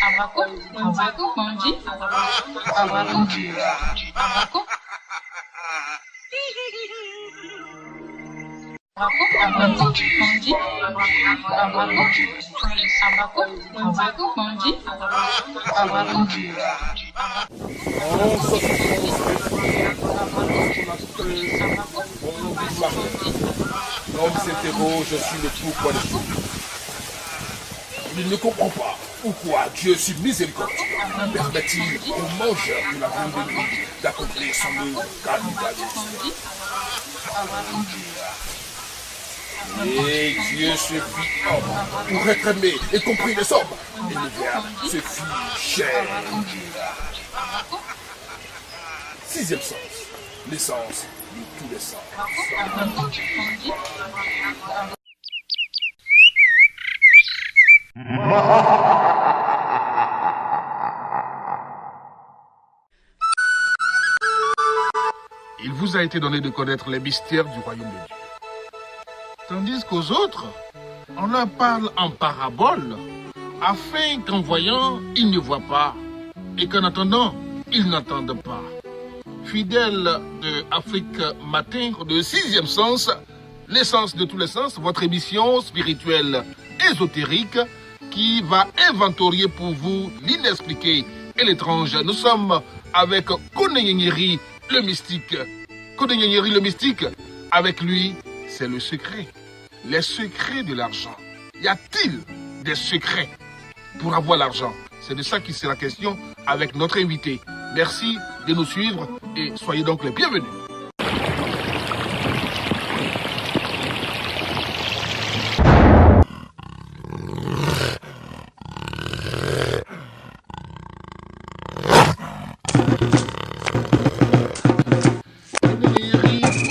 Abraco, abraco, mandi, abraco, abraco. L'homme s'interroge sur le pourquoi des choses. Il ne comprend pas pourquoi Dieu, sur miséricordieux, permet-il au mangeur de la viande de lui d'accomplir son œuvre caritative. Et Dieu se fit homme pour être aimé et compris les hommes. Et le Verbe se fit chair. Sixième sens, l'essence de tous les sens. Il vous a été donné de connaître les mystères du royaume de Dieu. Tandis qu'aux autres, on leur parle en parabole, afin qu'en voyant, ils ne voient pas, et qu'en entendant, ils n'entendent pas. Fidèles de Afrique Matin, de sixième sens, l'essence de tous les sens, votre émission spirituelle ésotérique qui va inventorier pour vous l'inexpliqué et l'étrange. Nous sommes avec Konenyeri le mystique. Konenyeri le mystique, avec lui, c'est le secret. Les secrets de l'argent. Y a-t-il des secrets pour avoir l'argent? C'est de ça qui sera question avec notre invité. Merci de nous suivre et soyez donc les bienvenus.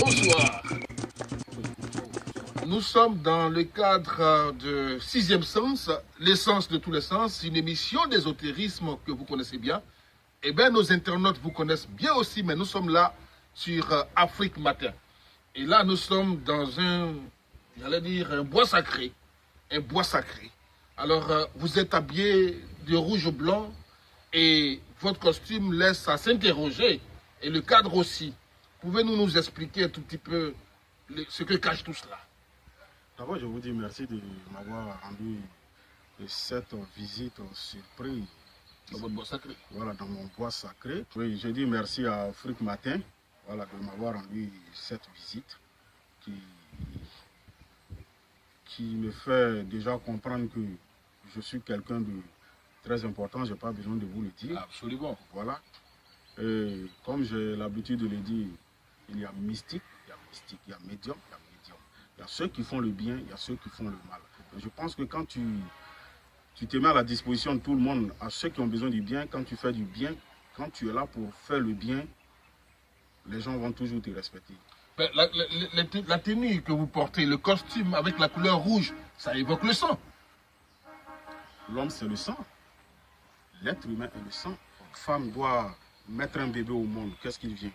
Bonsoir. Nous sommes dans le cadre de sixième sens, l'essence de tous les sens, une émission d'ésotérisme que vous connaissez bien. Eh bien, nos internautes vous connaissent bien aussi, mais nous sommes là sur Afrique Matin. Et là, nous sommes dans un bois sacré. Un bois sacré. Alors, vous êtes habillé de rouge ou blanc et votre costume laisse à s'interroger. Et le cadre aussi. Pouvez-vous nous expliquer un tout petit peu ce que cache tout cela? D'abord, je vous dis merci de m'avoir rendu cette visite surprise. Dans votre bois sacré. Voilà, dans mon bois sacré. Oui, je dis merci à Afrique Matin, voilà, de m'avoir rendu cette visite qui me fait déjà comprendre que je suis quelqu'un de très important. Je n'ai pas besoin de vous le dire. Absolument. Voilà. Et comme j'ai l'habitude de le dire, il y a mystique, il y a mystique, il y a médium, il y a médium. Il y a ceux qui font le bien, il y a ceux qui font le mal. Et je pense que quand tu te mets à la disposition de tout le monde, à ceux qui ont besoin du bien, quand tu fais du bien, quand tu es là pour faire le bien, les gens vont toujours te respecter. La tenue que vous portez, le costume avec la couleur rouge, ça évoque le sang. L'homme, c'est le sang. L'être humain est le sang. Une femme doit mettre un bébé au monde. Qu'est-ce qu'il vient?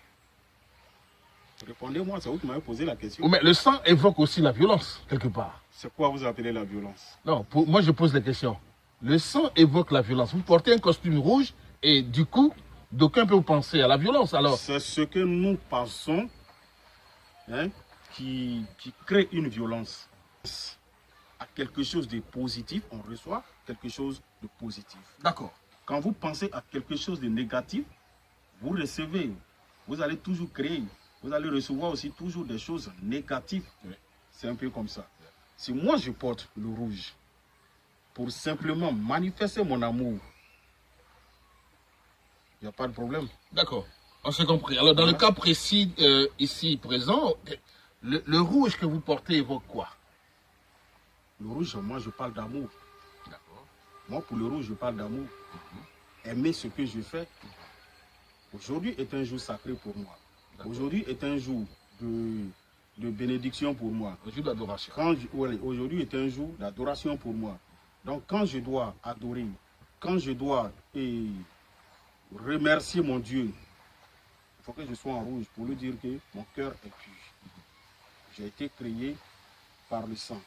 Répondez-moi, c'est vous qui m'avez posé la question. Mais le sang évoque aussi la violence, quelque part. C'est quoi vous appelez la violence? Non, moi je pose la question. Le sang évoque la violence. Vous portez un costume rouge et du coup, d'aucuns peuvent penser à la violence. Alors, c'est ce que nous pensons qui crée une violence. À quelque chose de positif, on reçoit quelque chose de positif. D'accord. Quand vous pensez à quelque chose de négatif, vous recevez. Vous allez toujours créer. Vous allez recevoir aussi toujours des choses négatives. Oui. C'est un peu comme ça. Oui. Si moi je porte le rouge pour simplement manifester mon amour, il n'y a pas de problème. D'accord, on s'est compris. Alors dans le cas précis, ici présent, le rouge que vous portez évoque quoi? Le rouge, moi je parle d'amour. D'accord. Moi pour le rouge, je parle d'amour. Aimer ce que je fais. Aujourd'hui est un jour sacré pour moi. Aujourd'hui est un jour de bénédiction pour moi. Un jour d'adoration. Aujourd'hui est un jour d'adoration pour moi. Donc quand je dois adorer, quand je dois remercier mon Dieu, il faut que je sois en rouge pour lui dire que mon cœur est pur. J'ai été créé par le sang.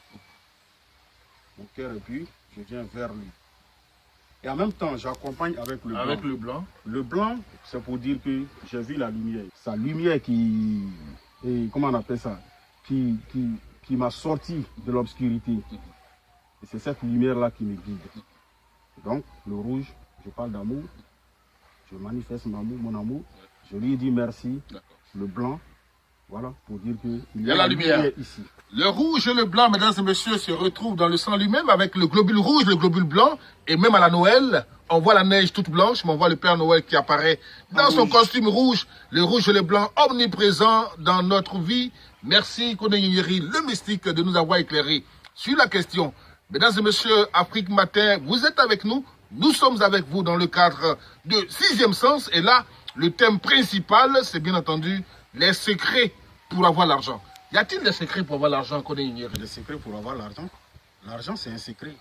Mon cœur est pur, je viens vers lui. Et en même temps, j'accompagne avec le blanc. Avec le blanc. Le blanc, c'est pour dire que j'ai vu la lumière. Sa lumière qui... Et comment on appelle ça? Qui m'a sorti de l'obscurité. Et c'est cette lumière-là qui me guide. Donc, le rouge, je parle d'amour. Je manifeste mon amour. Je lui dis merci. Le blanc, voilà, pour dire qu'il y a la lumière ici. Le rouge et le blanc, mesdames et messieurs, se retrouvent dans le sang lui-même avec le globule rouge, le globule blanc. Et même à la Noël, on voit la neige toute blanche, mais on voit le Père Noël qui apparaît dans son costume rouge. Le rouge et le blanc omniprésents dans notre vie. Merci, Koné Yeri, le mystique, de nous avoir éclairé sur la question. Mesdames et messieurs, Afrique Matin, vous êtes avec nous. Nous sommes avec vous dans le cadre de 6e sens. Et là, le thème principal, c'est bien entendu les secrets pour avoir l'argent. Y a-t-il des secrets pour avoir l'argent, Koné Yeri? Les secrets pour avoir l'argent? L'argent, c'est un secret.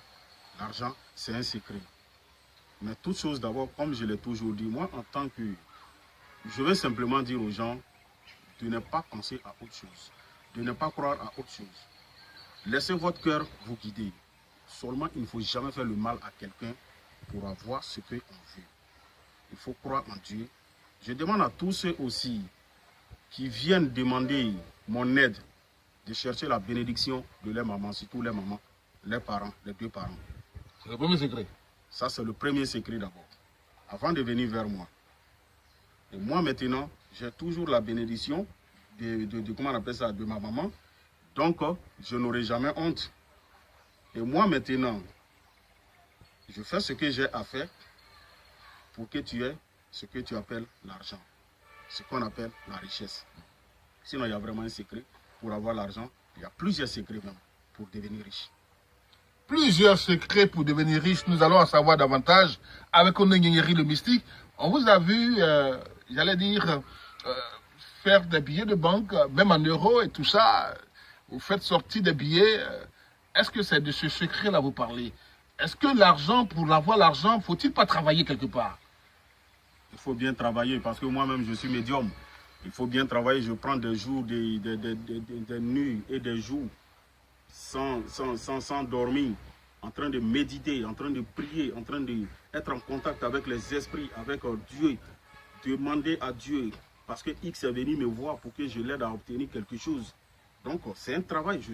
L'argent, c'est un secret. Mais toute chose d'abord, comme je l'ai toujours dit, moi, en tant que... Je veux simplement dire aux gens de ne pas penser à autre chose. De ne pas croire à autre chose. Laissez votre cœur vous guider. Seulement, il ne faut jamais faire le mal à quelqu'un pour avoir ce qu'on veut. Il faut croire en Dieu. Je demande à tous ceux aussi qui viennent demander mon aide de chercher la bénédiction de leurs mamans, surtout les mamans, les parents, les deux parents. C'est le premier secret. Ça, c'est le premier secret d'abord, avant de venir vers moi. Et moi, maintenant, j'ai toujours la bénédiction comment on appelle ça, de ma maman. Donc, je n'aurai jamais honte. Et moi, maintenant, je fais ce que j'ai à faire pour que tu aies ce que tu appelles l'argent. Ce qu'on appelle la richesse. Sinon, il y a vraiment un secret. Pour avoir l'argent, il y a plusieurs secrets même pour devenir riche. Plusieurs secrets pour devenir riche. Nous allons en savoir davantage avec Onengengeri le mystique. On vous a vu, j'allais dire, faire des billets de banque, même en euros et tout ça. Vous faites sortir des billets. Est-ce que c'est de ce secret-là vous parlez? Est-ce que l'argent, pour avoir l'argent, faut-il pas travailler quelque part? Il faut bien travailler parce que moi-même, je suis médium. Il faut bien travailler. Je prends des jours, des nuits et des jours sans dormir, en train de méditer, en train de prier, en train d'être en contact avec les esprits, avec Dieu, demander à Dieu, parce que X est venu me voir pour que je l'aide à obtenir quelque chose. Donc c'est un travail, je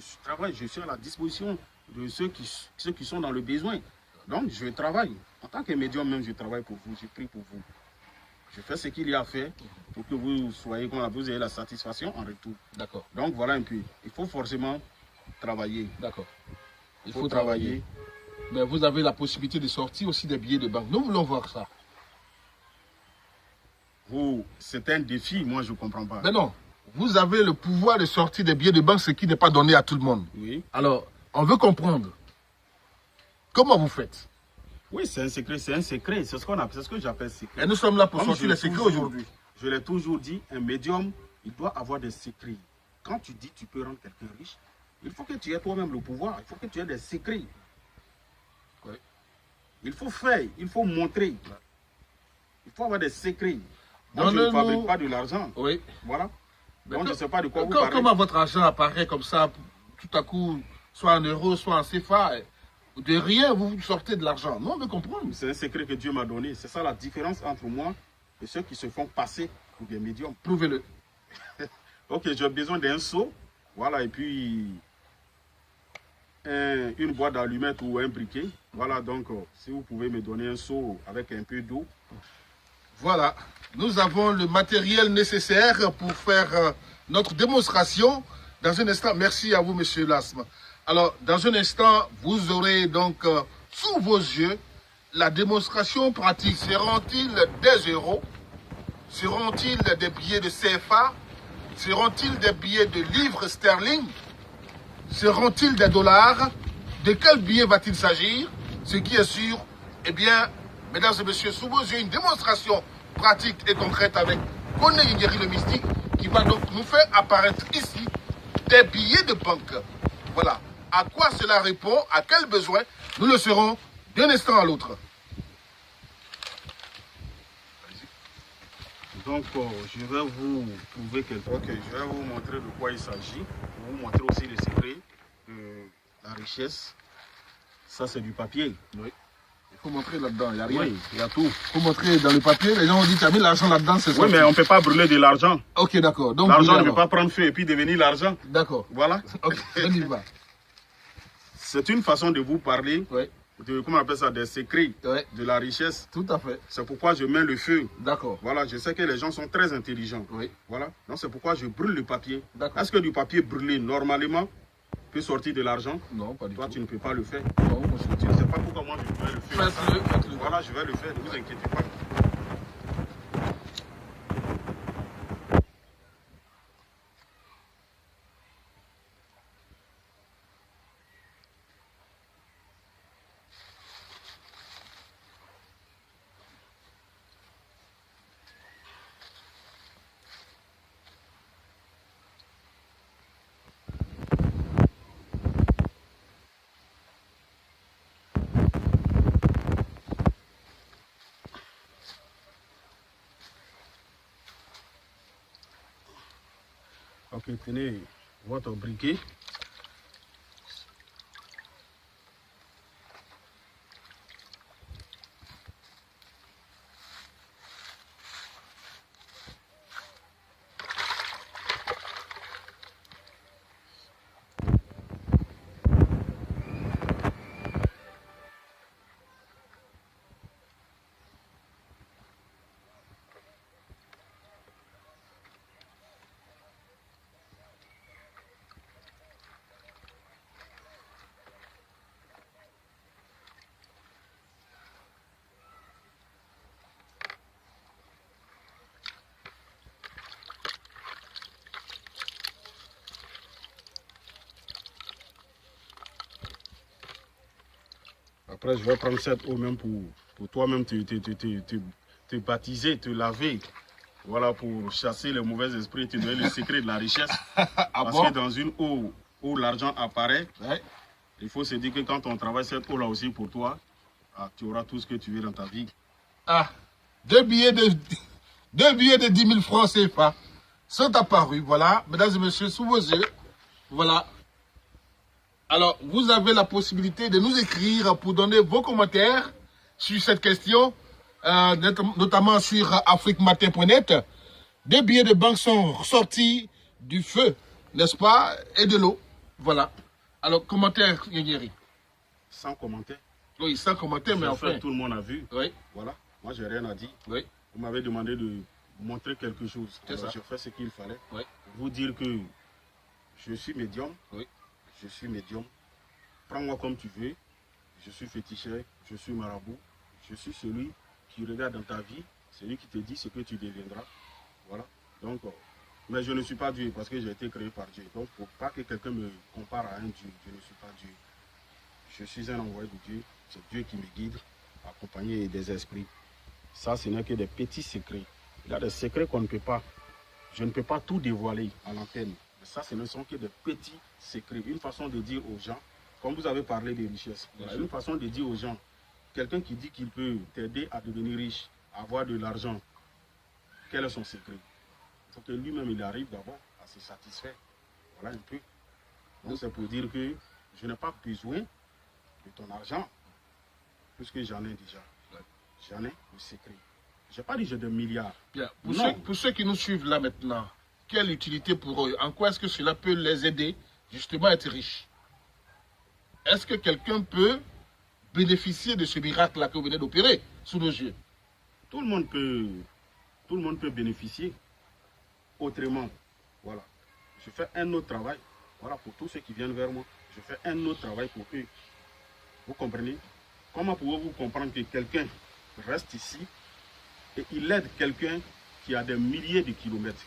suis à la disposition de ceux qui sont dans le besoin. Donc je travaille. En tant que médium même, je travaille pour vous, je prie pour vous. Je fais ce qu'il y a à faire pour que vous soyez, vous ayez la satisfaction en retour. D'accord. Donc voilà un peu. Il faut forcément travailler. D'accord. Il faut travailler. Mais vous avez la possibilité de sortir aussi des billets de banque. Nous voulons voir ça. C'est un défi, moi je ne comprends pas. Mais non, vous avez le pouvoir de sortir des billets de banque, ce qui n'est pas donné à tout le monde. Oui. Alors, on veut comprendre. Comment vous faites? Oui, c'est un secret, c'est ce qu'on appelle, c'est ce que j'appelle secret. Et nous sommes là pour sortir les secrets aujourd'hui. Je l'ai toujours dit, un médium, il doit avoir des secrets. Quand tu dis tu peux rendre quelqu'un riche, il faut que tu aies toi-même le pouvoir, il faut que tu aies des secrets. Oui. Il faut faire, il faut montrer. Il faut avoir des secrets. Donc je ne fabrique pas de l'argent. Oui. Voilà. Donc je ne sais pas de quoi vous parlez. Comment votre argent apparaît comme ça, tout à coup, soit en euros, soit en CFA? De rien, vous sortez de l'argent. Non, on veut comprendre. C'est un secret que Dieu m'a donné. C'est ça la différence entre moi et ceux qui se font passer pour des médiums. Prouvez-le. Ok, j'ai besoin d'un seau. Voilà, et puis une boîte d'allumettes ou un briquet. Voilà, donc si vous pouvez me donner un seau avec un peu d'eau. Voilà, nous avons le matériel nécessaire pour faire notre démonstration. Dans un instant, merci à vous, monsieur Lasme. Alors, dans un instant, vous aurez donc sous vos yeux la démonstration pratique. Seront-ils des euros? Seront-ils des billets de CFA? Seront-ils des billets de livres sterling? Seront-ils des dollars? De quel billet va-t-il s'agir? Ce qui est sûr, eh bien, mesdames et messieurs, sous vos yeux, une démonstration pratique et concrète avec Onengengeri le mystique qui va donc nous faire apparaître ici des billets de banque. Voilà. À quoi cela répond, à quel besoin, nous le saurons d'un instant à l'autre. Donc, je vais vous prouver quelque chose. Okay, je vais vous montrer de quoi il s'agit. Vous montrer aussi le secret de la richesse. Ça, c'est du papier. Oui. Il faut montrer là-dedans, il n'y a rien. Oui, il y a tout. Faut montrer dans le papier, les gens ont dit, tu as mis l'argent là-dedans, c'est ça. Oui, mais on ne peut pas brûler de l'argent. Ok, d'accord. L'argent ne peut pas prendre feu et puis devenir l'argent. D'accord. Voilà. Ok, on y va. C'est une façon de vous parler, Oui, comment on appelle ça, des secrets oui, de la richesse. tout à fait. C'est pourquoi je mets le feu. D'accord. Voilà, je sais que les gens sont très intelligents. Oui. Voilà, donc c'est pourquoi je brûle le papier. D'accord. Est-ce que du papier brûlé, normalement, peut sortir de l'argent? Non, pas du Toi, tout. tu ne peux pas le faire. Non, monsieur. Tu ne sais pas pourquoi moi je vais le faire. Faites-le, faites-le. Voilà, je vais le faire, ne vous inquiétez pas. Ok, tenez votre briquet. Après, je vais prendre cette eau même pour toi-même te baptiser, te laver. Voilà, pour chasser les mauvais esprits, te donner le secret de la richesse. Parce que dans une eau où l'argent apparaît, il faut se dire que quand on travaille cette eau-là aussi pour toi, tu auras tout ce que tu veux dans ta vie. Ah, deux billets de 10 000 francs CFA sont apparus. Voilà, mesdames et messieurs, sous vos yeux. Voilà. Alors, vous avez la possibilité de nous écrire pour donner vos commentaires sur cette question, notamment sur afriquematin.net. Des billets de banque sont sortis du feu, n'est-ce pas, et de l'eau. Voilà. Alors, commentaire, Nyeri. Sans commentaire. Oui, sans commentaire, mais enfin. Tout le monde a vu. Oui. Voilà. Moi, j'ai rien à dire. Oui. Vous m'avez demandé de montrer quelque chose. Alors, j'ai fait ce qu'il fallait. Oui. Vous dire que je suis médium. Oui. Je suis médium. Prends-moi comme tu veux. Je suis féticheur. Je suis marabout. Je suis celui qui regarde dans ta vie. Celui qui te dit ce que tu deviendras. Voilà. Donc, mais je ne suis pas Dieu parce que j'ai été créé par Dieu. Donc, il ne faut pas que quelqu'un me compare à un Dieu. Je ne suis pas Dieu. Je suis un envoyé de Dieu. C'est Dieu qui me guide, accompagné des esprits. Ça, ce n'est que des petits secrets. Il y a des secrets qu'on ne peut pas. Je ne peux pas tout dévoiler à l'antenne. Mais ça, ce ne sont que des petits secrets. Une façon de dire aux gens, comme vous avez parlé des richesses, une façon de dire aux gens, quelqu'un qui dit qu'il peut t'aider à devenir riche, à avoir de l'argent, quel est son secret? Il faut que lui-même, il arrive d'abord à se satisfaire. Voilà un peu. Donc, c'est pour dire que je n'ai pas besoin de ton argent, puisque j'en ai déjà. J'en ai le secret. Je n'ai pas dit j'ai des milliards. Bien. Pour ceux qui nous suivent là maintenant, quelle utilité pour eux? En quoi est-ce que cela peut les aider justement à être riches? Est-ce que quelqu'un peut bénéficier de ce miracle-là que vous venez d'opérer sous nos yeux? Tout le monde peut bénéficier autrement. Voilà. Je fais un autre travail. Voilà, pour tous ceux qui viennent vers moi. Je fais un autre travail pour eux. Vous comprenez? Comment pouvez-vous comprendre que quelqu'un reste ici et il aide quelqu'un qui a des milliers de kilomètres,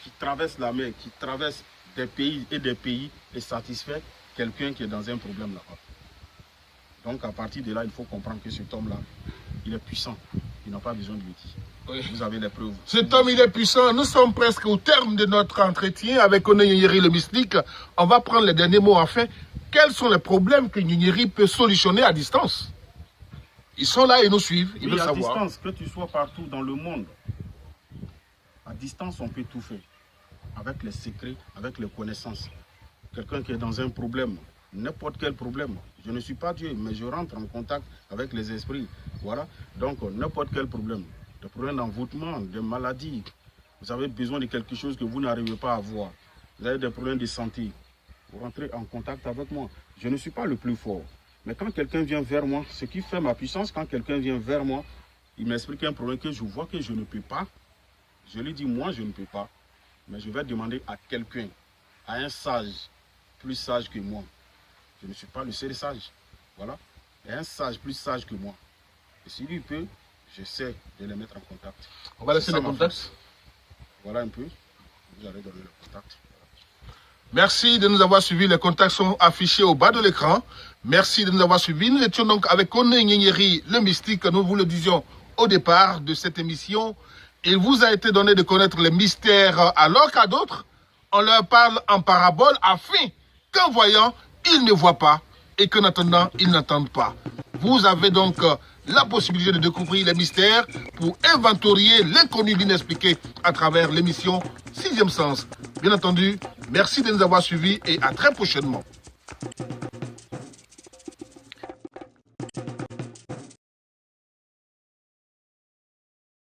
qui traverse la mer, qui traverse des pays et satisfait quelqu'un qui est dans un problème là-bas? Donc à partir de là, il faut comprendre que cet homme-là, il est puissant. Il n'a pas besoin de l'outil. Oui. Vous avez les preuves. Cet homme, il est puissant. Nous sommes presque au terme de notre entretien avec Oné Nyeri le mystique. On va prendre les derniers mots enfin. Quels sont les problèmes que Nyeri peut solutionner à distance? Ils sont là et nous suivent. Ils veulent savoir. À distance, que tu sois partout dans le monde, à distance, on peut tout faire. Avec les secrets, avec les connaissances. Quelqu'un qui est dans un problème, n'importe quel problème. Je ne suis pas Dieu, mais je rentre en contact avec les esprits. Voilà. Donc, n'importe quel problème. Des problèmes d'envoûtement, des maladies. Vous avez besoin de quelque chose que vous n'arrivez pas à voir. Vous avez des problèmes de santé. Vous rentrez en contact avec moi. Je ne suis pas le plus fort. Mais quand quelqu'un vient vers moi, ce qui fait ma puissance, quand quelqu'un vient vers moi, il m'explique un problème que je vois que je ne peux pas. Je lui dis, moi, je ne peux pas. Mais je vais demander à quelqu'un, à un sage, plus sage que moi. Je ne suis pas le seul sage. Voilà. Il y a un sage plus sage que moi. Et si lui peut, j'essaie de les mettre en contact. On va laisser les contacts. Voilà un peu. Vous allez donner le contact. Merci de nous avoir suivis. Les contacts sont affichés au bas de l'écran. Merci de nous avoir suivis. Nous étions donc avec Koné Nyenyeri, le mystique, nous vous le disions au départ de cette émission. Il vous a été donné de connaître les mystères, alors qu'à d'autres, on leur parle en parabole afin qu'en voyant, ils ne voient pas et qu'en attendant, ils n'entendent pas. Vous avez donc la possibilité de découvrir les mystères pour inventorier l'inconnu, l'inexpliqué à travers l'émission 6e Sens. Bien entendu, merci de nous avoir suivis et à très prochainement.